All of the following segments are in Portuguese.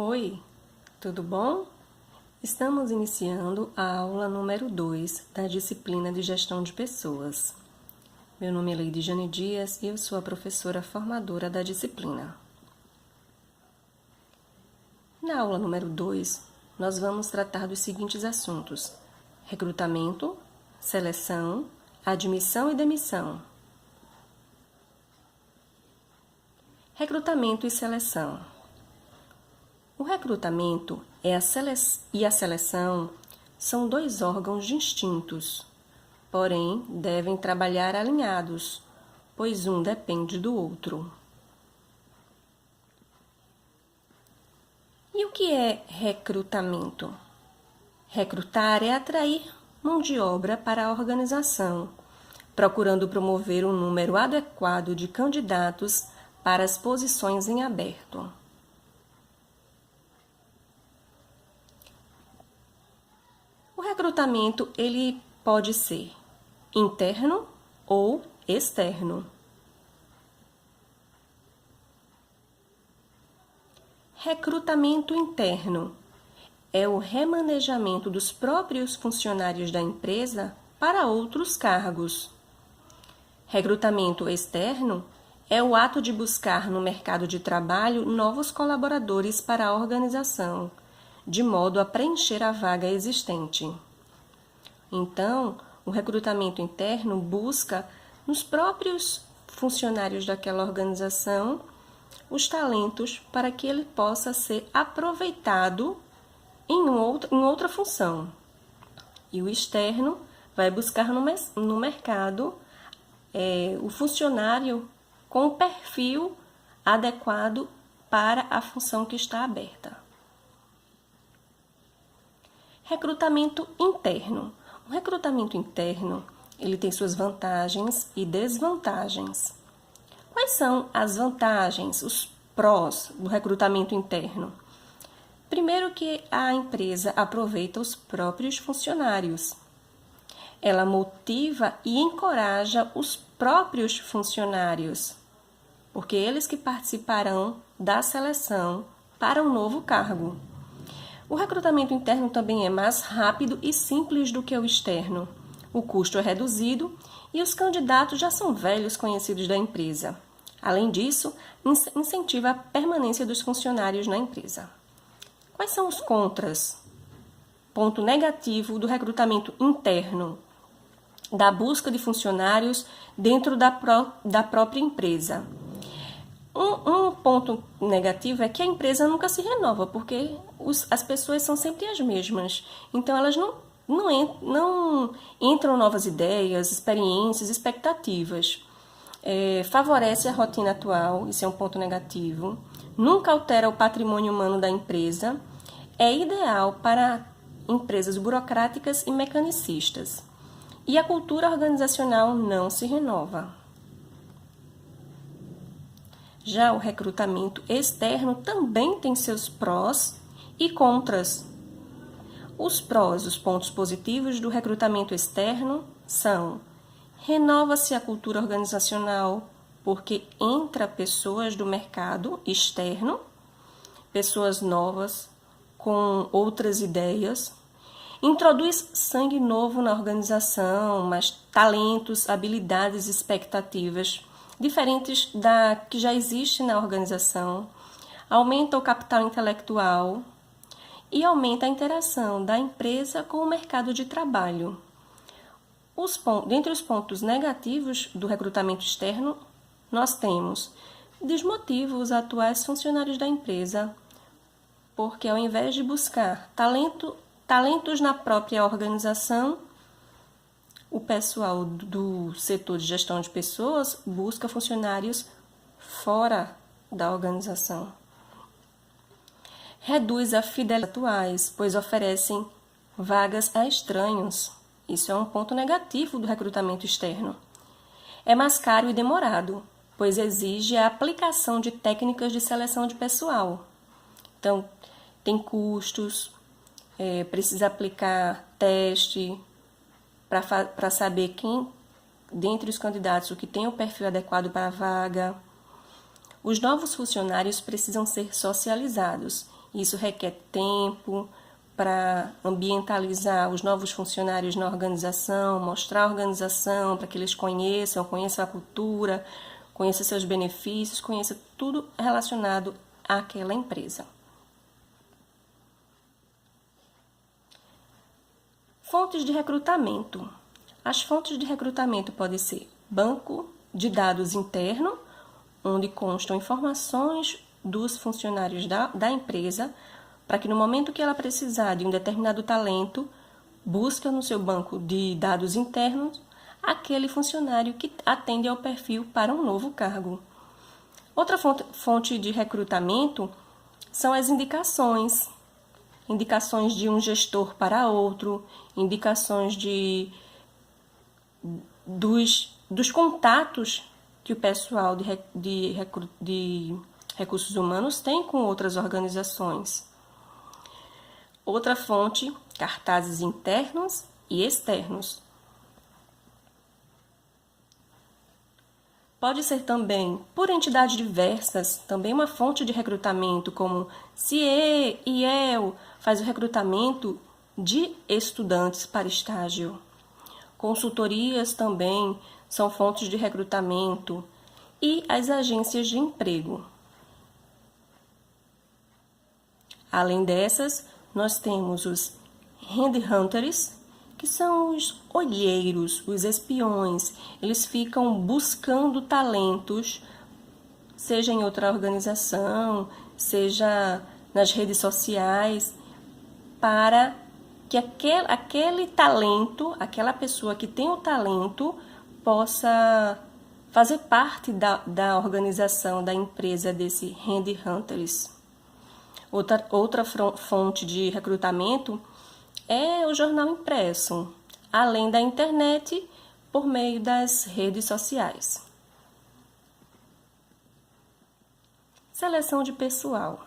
Oi, tudo bom? Estamos iniciando a aula número 2 da disciplina de Gestão de Pessoas. Meu nome é Leidiane Dias e eu sou a professora formadora da disciplina. Na aula número 2, nós vamos tratar dos seguintes assuntos: recrutamento, seleção, admissão e demissão. Recrutamento e seleção. O recrutamento e a seleção são dois órgãos distintos, porém devem trabalhar alinhados, pois um depende do outro. E o que é recrutamento? Recrutar é atrair mão de obra para a organização, procurando promover um número adequado de candidatos para as posições em aberto. O recrutamento ele pode ser interno ou externo. Recrutamento interno é o remanejamento dos próprios funcionários da empresa para outros cargos. Recrutamento externo é o ato de buscar no mercado de trabalho novos colaboradores para a organização, de modo a preencher a vaga existente. Então, o recrutamento interno busca nos próprios funcionários daquela organização os talentos para que ele possa ser aproveitado em outra função. E o externo vai buscar no mercado o funcionário com o perfil adequado para a função que está aberta. Recrutamento interno. O recrutamento interno, ele tem suas vantagens e desvantagens. Quais são as vantagens, os prós do recrutamento interno? Primeiro que a empresa aproveita os próprios funcionários. Ela motiva e encoraja os próprios funcionários, porque eles que participarão da seleção para um novo cargo. O recrutamento interno também é mais rápido e simples do que o externo. O custo é reduzido e os candidatos já são velhos conhecidos da empresa. Além disso, incentiva a permanência dos funcionários na empresa. Quais são os contras? Ponto negativo do recrutamento interno: da busca de funcionários dentro da própria empresa. Um ponto negativo é que a empresa nunca se renova, porque as pessoas são sempre as mesmas. Então, elas não entram novas ideias, experiências, expectativas. Favorece a rotina atual, isso é um ponto negativo. Nunca altera o patrimônio humano da empresa. É ideal para empresas burocráticas e mecanicistas. E a cultura organizacional não se renova. Já o recrutamento externo também tem seus prós e contras. Os prós, os pontos positivos do recrutamento externo são: renova-se a cultura organizacional, porque entra pessoas do mercado externo, pessoas novas, com outras ideias, introduz sangue novo na organização, mas talentos, habilidades, expectativas diferentes da que já existe na organização, aumenta o capital intelectual e aumenta a interação da empresa com o mercado de trabalho. Dentre os pontos negativos do recrutamento externo, nós temos: desmotiva os atuais funcionários da empresa, porque ao invés de buscar talentos na própria organização, o pessoal do setor de gestão de pessoas busca funcionários fora da organização. Reduz a fidelidade atuais, pois oferecem vagas a estranhos. Isso é um ponto negativo do recrutamento externo. É mais caro e demorado, pois exige a aplicação de técnicas de seleção de pessoal. Então, tem custos, precisa aplicar teste para saber quem, dentre os candidatos, o que tem o perfil adequado para a vaga. Os novos funcionários precisam ser socializados Isso requer tempo para ambientalizar os novos funcionários na organização, mostrar a organização para que eles conheçam a cultura, conheçam seus benefícios, conheçam tudo relacionado àquela empresa. Fontes de recrutamento. As fontes de recrutamento podem ser banco de dados interno, onde constam informações dos funcionários da empresa, para que no momento que ela precisar de um determinado talento, busque no seu banco de dados internos aquele funcionário que atende ao perfil para um novo cargo. Outra fonte de recrutamento são as indicações. Indicações de um gestor para outro, indicações dos contatos que o pessoal de recursos humanos tem com outras organizações. Outra fonte, cartazes internos e externos. Pode ser também, por entidades diversas, também uma fonte de recrutamento, como CIE, IEL, faz o recrutamento de estudantes para estágio. Consultorias também são fontes de recrutamento e as agências de emprego. Além dessas, nós temos os headhunters, que são os olheiros, os espiões. Eles ficam buscando talentos, seja em outra organização, seja nas redes sociais, para que aquele talento, aquela pessoa que tem o talento, possa fazer parte da organização, da empresa desse headhunters. Outra fonte de recrutamento é o jornal impresso, além da internet, por meio das redes sociais. Seleção de pessoal.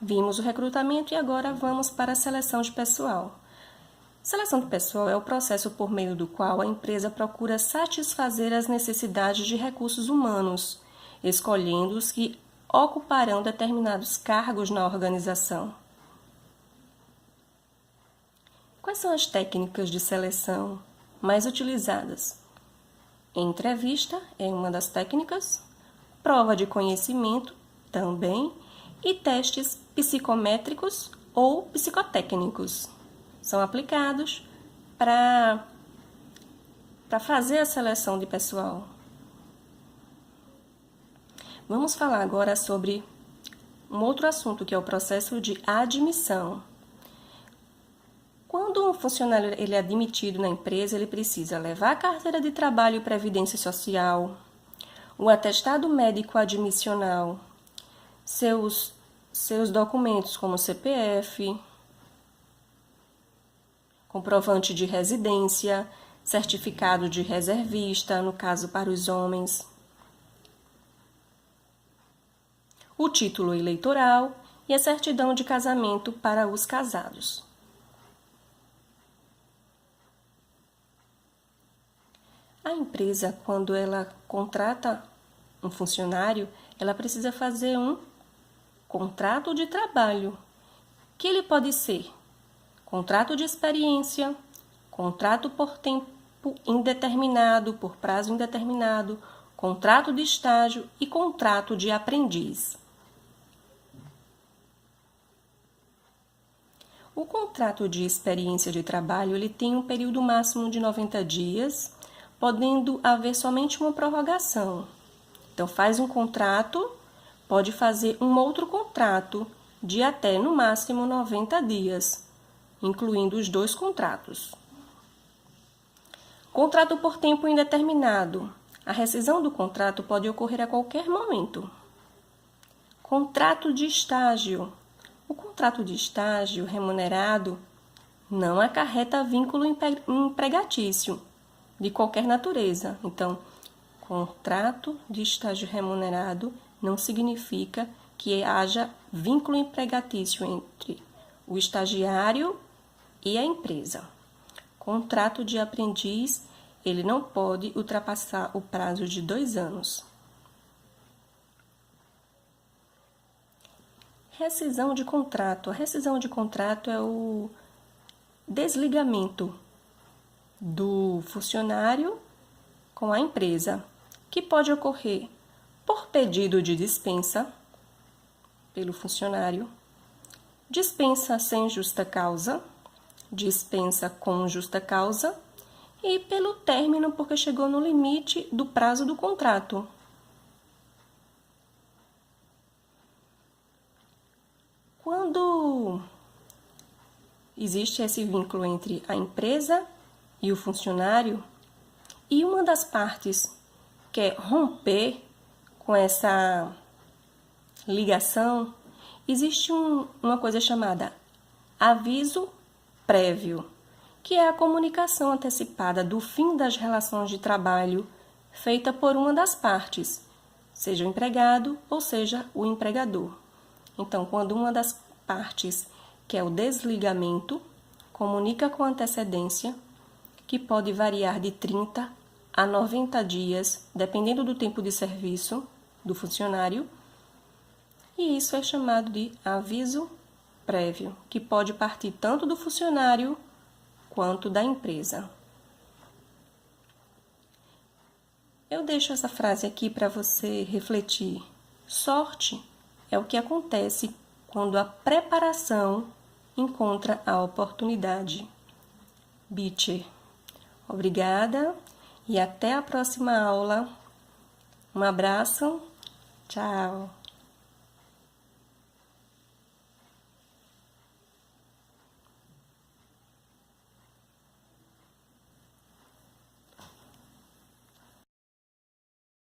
Vimos o recrutamento e agora vamos para a seleção de pessoal. Seleção de pessoal é o processo por meio do qual a empresa procura satisfazer as necessidades de recursos humanos, escolhendo os que ocuparão determinados cargos na organização. Quais são as técnicas de seleção mais utilizadas? Entrevista é uma das técnicas, prova de conhecimento também, e testes psicométricos ou psicotécnicos são aplicados para fazer a seleção de pessoal. Vamos falar agora sobre um outro assunto, que é o processo de admissão. Quando um funcionário ele é admitido na empresa, ele precisa levar a carteira de trabalho e previdência social, o atestado médico admissional, seus documentos como CPF, comprovante de residência, certificado de reservista, no caso para os homens, o título eleitoral e a certidão de casamento para os casados. A empresa, quando ela contrata um funcionário, ela precisa fazer um contrato de trabalho, que ele pode ser contrato de experiência, contrato por tempo indeterminado, por prazo indeterminado, contrato de estágio e contrato de aprendiz. O contrato de experiência de trabalho ele tem um período máximo de 90 dias, podendo haver somente uma prorrogação. Então, faz um contrato, pode fazer um outro contrato de até, no máximo, 90 dias, incluindo os dois contratos. Contrato por tempo indeterminado. A rescisão do contrato pode ocorrer a qualquer momento. Contrato de estágio. O contrato de estágio remunerado não acarreta vínculo empregatício de qualquer natureza. Então, contrato de estágio remunerado não significa que haja vínculo empregatício entre o estagiário e a empresa. Contrato de aprendiz, ele não pode ultrapassar o prazo de 2 anos. Rescisão de contrato. A rescisão de contrato é o desligamento do funcionário com a empresa, que pode ocorrer por pedido de dispensa pelo funcionário, dispensa sem justa causa, dispensa com justa causa e pelo término porque chegou no limite do prazo do contrato. Quando existe esse vínculo entre a empresa e o funcionário e uma das partes quer romper com essa ligação, existe uma coisa chamada aviso prévio, que é a comunicação antecipada do fim das relações de trabalho feita por uma das partes, seja o empregado ou seja o empregador. Então, quando uma das partes quer o desligamento, comunica com antecedência, que pode variar de 30 a 90 dias, dependendo do tempo de serviço do funcionário, e isso é chamado de aviso prévio, que pode partir tanto do funcionário quanto da empresa. Eu deixo essa frase aqui para você refletir. Sorte é o que acontece quando a preparação encontra a oportunidade. Beecher. Obrigada e até a próxima aula. Um abraço. Tchau.